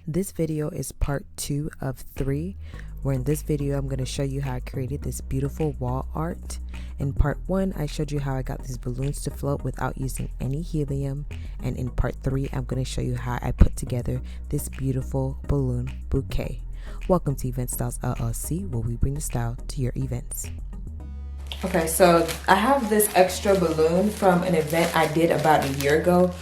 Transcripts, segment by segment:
This video is part 2 of 3, where in this video I'm going to show you how I created this beautiful wall art. In part 1 I showed you how I got these balloons to float without using any helium, and in part 3 I'm going to show you how I put together this beautiful balloon bouquet. Welcome to Event Styles LLC, where we bring the style to your events. Okay, so I have this extra balloon from an event I did about a year ago.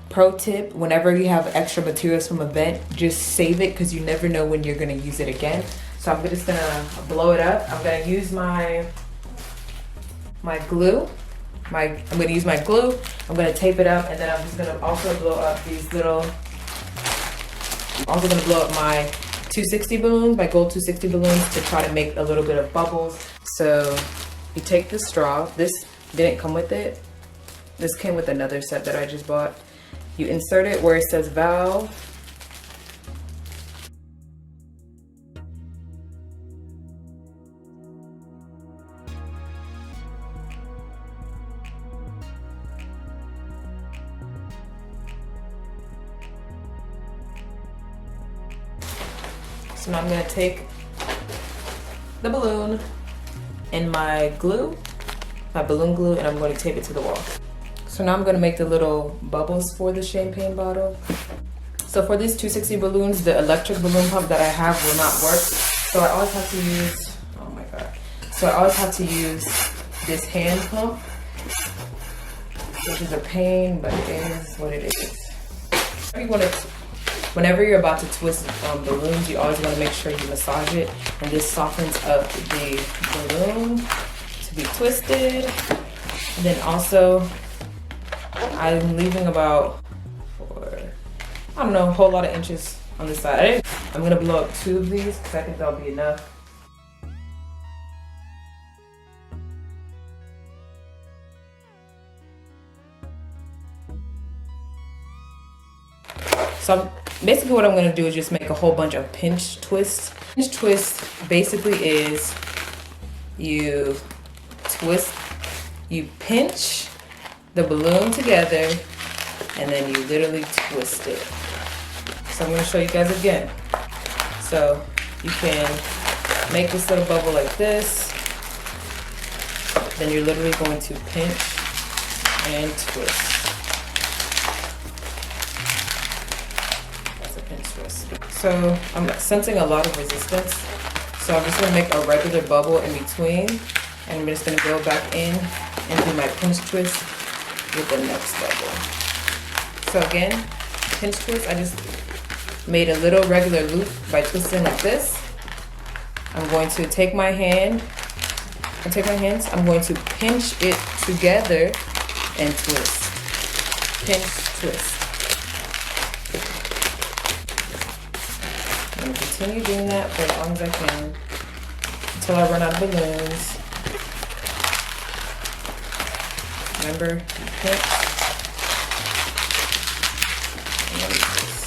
Pro tip, whenever you have extra materials from an event, just save it because you never know when you're going to use it again. So I'm just going to blow it up. I'm going to use my glue. I'm going to use my glue. I'm going to tape it up, and then I'm just going to also blow up these little, I'm also going to blow up my 260 balloons, my gold 260 balloons, to try to make a little bit of bubbles. So you take the straw. This didn't come with it. This came with another set that I just bought. You insert it where it says valve. So now I'm going to take the balloon and my glue, my balloon glue, and I'm going to tape it to the wall. So now I'm going to make the little bubbles for the champagne bottle. So for these 260 balloons, the electric balloon pump that I have will not work. So I always have to use, oh my God. So I always have to use this hand pump, which is a pain, but it is what it is. Whenever you're about to twist balloons, you always want to make sure you massage it. And this softens up the balloon to be twisted. And then also, I'm leaving about, I don't know, a whole lot of inches on this side. I'm gonna blow up 2 of these because I think that'll be enough. So basically what I'm gonna do is just make a whole bunch of pinch twists. Pinch twist basically is you twist, you pinch the balloon together, and then you literally twist it. So I'm going to show you guys again. So you can make this little bubble like this, then you're literally going to pinch and twist. That's a pinch twist. So I'm sensing a lot of resistance, so I'm just going to make a regular bubble in between, and I'm just going to go back in and do my pinch twist with the next bubble. So again, pinch twist, I just made a little regular loop by twisting like this. I'm going to take my hand, I'm going to pinch it together and twist. Pinch, twist. I'm going to continue doing that for as long as I can until I run out of balloons. Remember, you pinch and then you twist.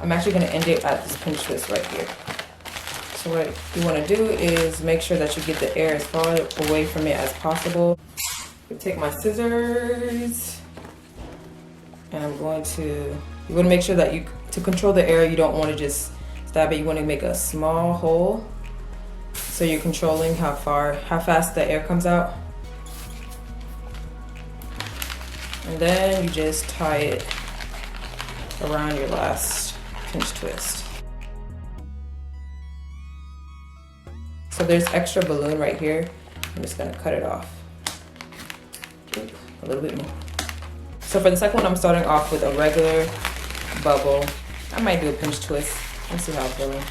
I'm actually going to end it at this pinch twist right here. So what you want to do is make sure that you get the air as far away from it as possible. Take my scissors, and I'm going to, you want to make sure that to control the air, you don't want to just stab it. You want to make a small hole, so you're controlling how fast the air comes out. And then you just tie it around your last pinch twist. So there's extra balloon right here. I'm just gonna cut it off. A little bit more. So for the second one, I'm starting off with a regular bubble. I might do a pinch twist. Let's see how I'm feeling.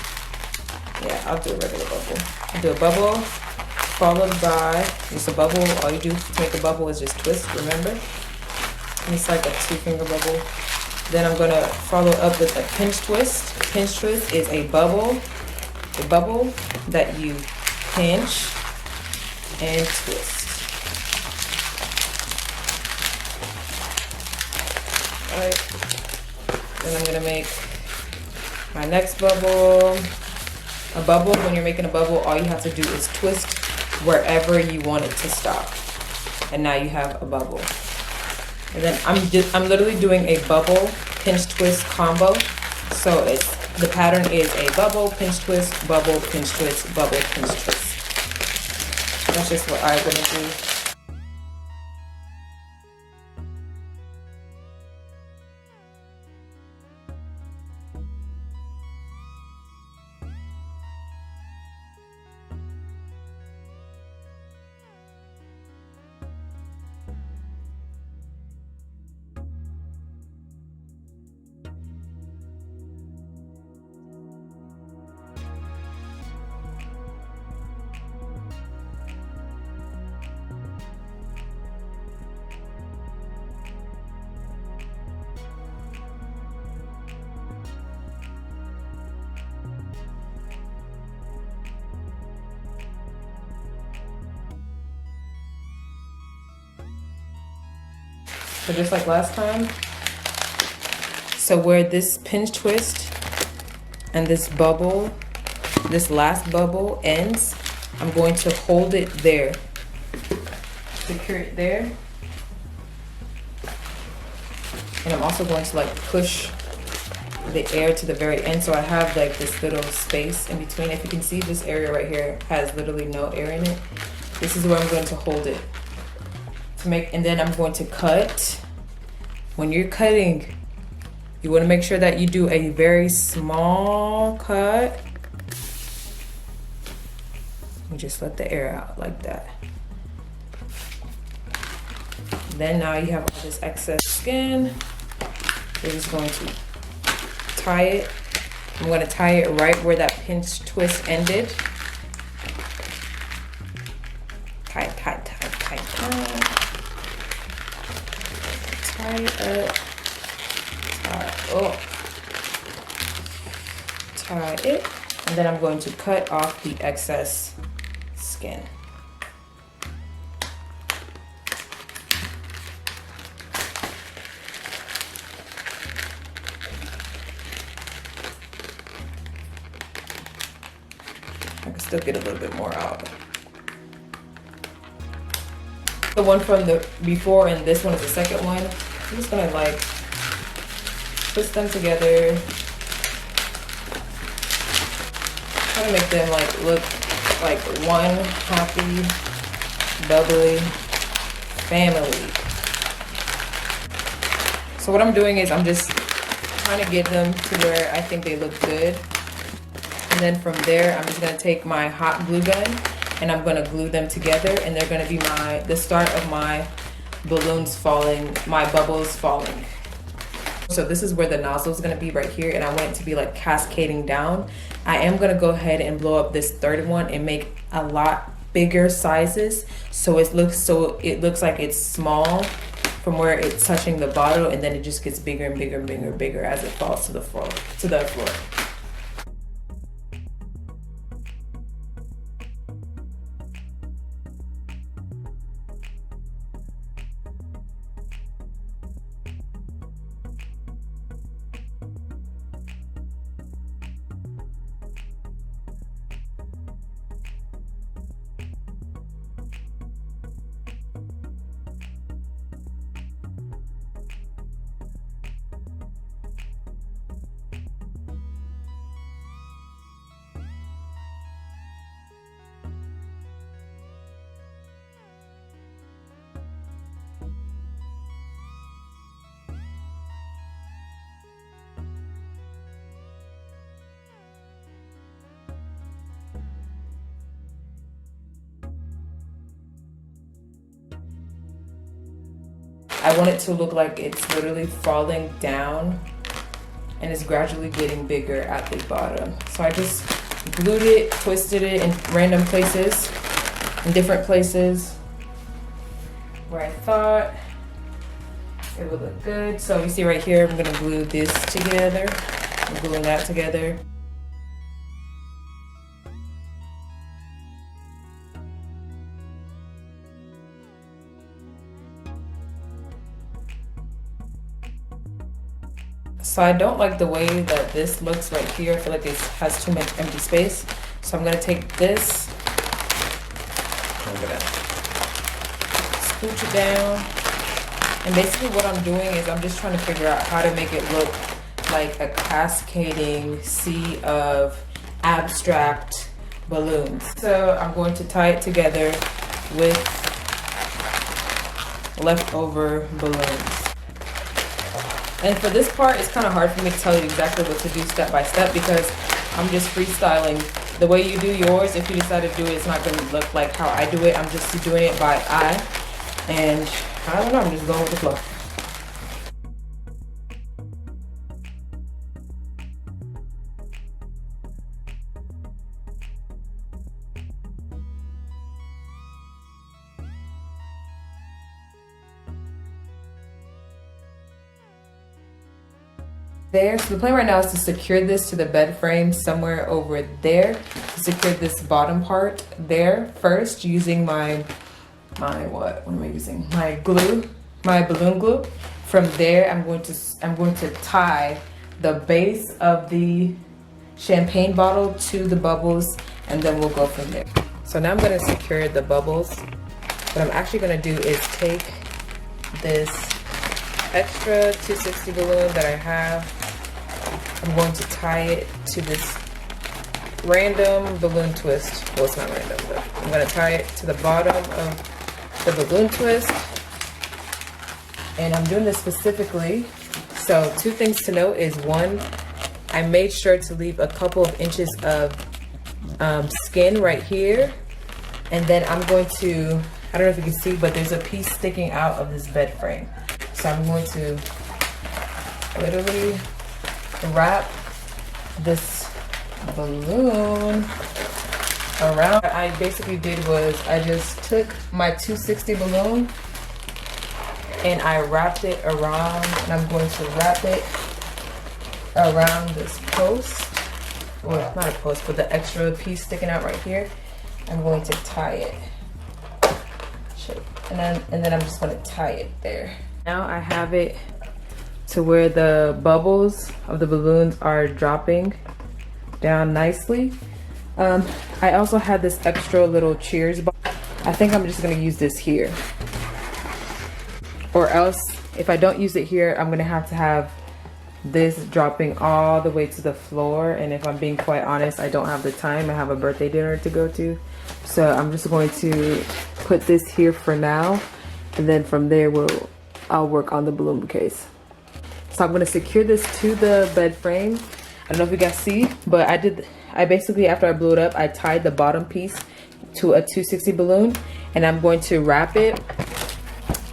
Yeah, I'll do a regular bubble. I'll do a bubble, followed by just a bubble. All you do to make a bubble is just twist, remember? And it's like a 2-finger bubble. Then I'm gonna follow up with a pinch twist. Pinch twist is a bubble that you pinch and twist. All right. Then I'm gonna make my next bubble. A bubble, when you're making a bubble, all you have to do is twist wherever you want it to stop. And now you have a bubble. And then I'm literally doing a bubble, pinch, twist combo. So the pattern is a bubble, pinch, twist, bubble, pinch, twist, bubble, pinch, twist. That's just what I'm gonna do. So just like last time, so where this pinch twist and this bubble, this last bubble ends, I'm going to hold it there, secure it there. And I'm also going to like push the air to the very end, so I have like this little space in between. If you can see, this area right here has literally no air in it. This is where I'm going to hold it to make, and then I'm going to cut. When you're cutting, you want to make sure that you do a very small cut. You just let the air out like that. Then now you have all this excess skin. We're just going to tie it. I'm going to tie it right where that pinch twist ended. Tie, tie, tie, tie, tie. Tie it up. Tie it. And then I'm going to cut off the excess skin. I can still get a little bit more out. The one from the before and this one is the second one. I'm just gonna like twist them together. Try to make them like look like one happy, bubbly family. So what I'm doing is I'm just trying to get them to where I think they look good. And then from there, I'm just gonna take my hot glue gun and I'm gonna glue them together, and they're gonna be the start of my balloons falling, my bubbles falling. So this is where the nozzle is gonna be right here, and I want it to be like cascading down. I am gonna go ahead and blow up this third one and make a lot bigger sizes, so it looks like it's small from where it's touching the bottle, and then it just gets bigger and bigger and bigger and bigger as it falls to the floor. I want it to look like it's literally falling down and it's gradually getting bigger at the bottom. So I just glued it, twisted it in random places in different places where I thought it would look good. So you see right here, I'm gonna glue this together. I'm gluing that together. So I don't like the way that this looks right here. I feel like it has too much empty space. So I'm gonna take this, I'm gonna scooch it down. And basically what I'm doing is I'm just trying to figure out how to make it look like a cascading sea of abstract balloons. So I'm going to tie it together with leftover balloons. And for this part, it's kind of hard for me to tell you exactly what to do step by step because I'm just freestyling. The way you do yours, if you decide to do it, it's not going to look like how I do it. I'm just doing it by eye. And I don't know, I'm just going with the flow. There, so the plan right now is to secure this to the bed frame somewhere over there. To secure this bottom part there first using my what am I using? My glue, my balloon glue. From there, I'm going to tie the base of the champagne bottle to the bubbles, and then we'll go from there. So now I'm going to secure the bubbles. What I'm actually going to do is take this extra 260 balloon that I have. I'm going to tie it to this random balloon twist. Well, it's not random, but I'm going to tie it to the bottom of the balloon twist. And I'm doing this specifically. So 2 things to note is 1, I made sure to leave a couple of inches of skin right here. And then I'm going to, I don't know if you can see, but there's a piece sticking out of this bed frame. So I'm going to literally wrap this balloon around. What I basically did was I just took my 260 balloon and I wrapped it around, and I'm going to wrap it around this post. Well, not a post, but the extra piece sticking out right here. I'm going to tie it. And then I'm just going to tie it there. Now I have it to where the bubbles of the balloons are dropping down nicely. I also had this extra little cheers ball. I think I'm just gonna use this here. Or else, if I don't use it here, I'm gonna have to have this dropping all the way to the floor. And if I'm being quite honest, I don't have the time. I have a birthday dinner to go to. So I'm just going to put this here for now. And then from there, I'll work on the balloon bouquets. So I'm gonna secure this to the bed frame. I don't know if you guys see, but I basically, after I blew it up, I tied the bottom piece to a 260 balloon, and I'm going to wrap it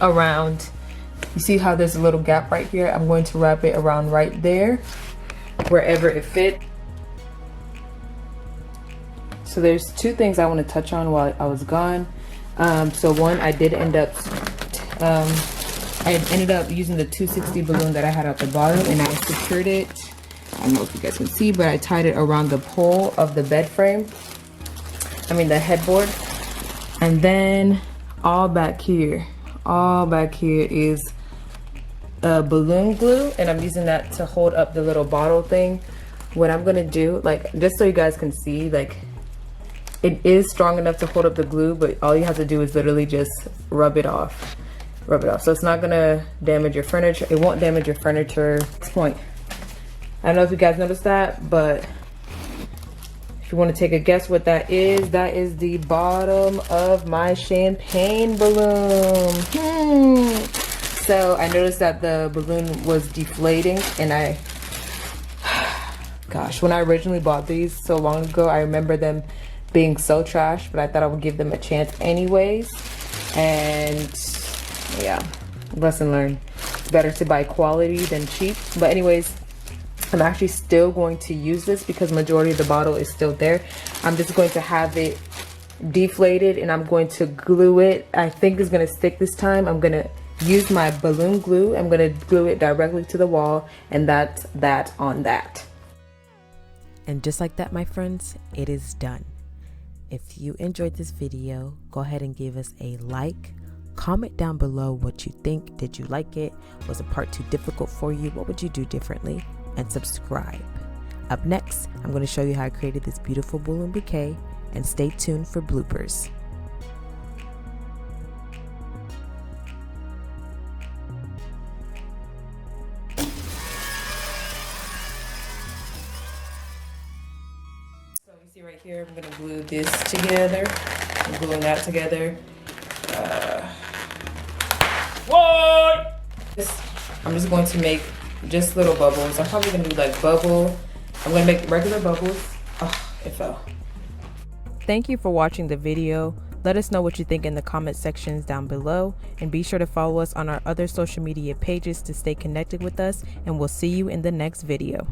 around. You see how there's a little gap right here? I'm going to wrap it around right there, wherever it fits. So there's 2 things I want to touch on while I was gone. So one, I ended up using the 260 balloon that I had at the bottom, and I secured it. I don't know if you guys can see, but I tied it around the pole of the bed frame. I mean the headboard. And then all back here is balloon glue, and I'm using that to hold up the little bottle thing. What I'm gonna do, like, just so you guys can see, like, it is strong enough to hold up the glue, but all you have to do is literally just rub it off. So it's not gonna damage your furniture. It won't damage your furniture. Next point. I don't know if you guys noticed that, but if you want to take a guess what that is the bottom of my champagne balloon. So I noticed that the balloon was deflating, and gosh, when I originally bought these so long ago, I remember them being so trash, but I thought I would give them a chance anyways. And yeah, lesson learned. It's better to buy quality than cheap. But anyways, I'm actually still going to use this because majority of the bottle is still there. I'm just going to have it deflated, and I'm going to glue it. I think it's going to stick this time. I'm going to use my balloon glue. I'm going to glue it directly to the wall, and that's that on that. And just like that, my friends, it is done. If you enjoyed this video, go ahead and give us a like. Comment down below what you think. Did you like it? Was a part too difficult for you? What would you do differently? And subscribe. Up next, I'm going to show you how I created this beautiful balloon bouquet, and stay tuned for bloopers. So you see right here, I'm going to glue this together. I'm gluing that together. What? I'm just going to make just little bubbles. I'm probably going to do like bubble. I'm going to make regular bubbles. Oh, it fell. Thank you for watching the video. Let us know what you think in the comment sections down below, and be sure to follow us on our other social media pages to stay connected with us, and we'll see you in the next video.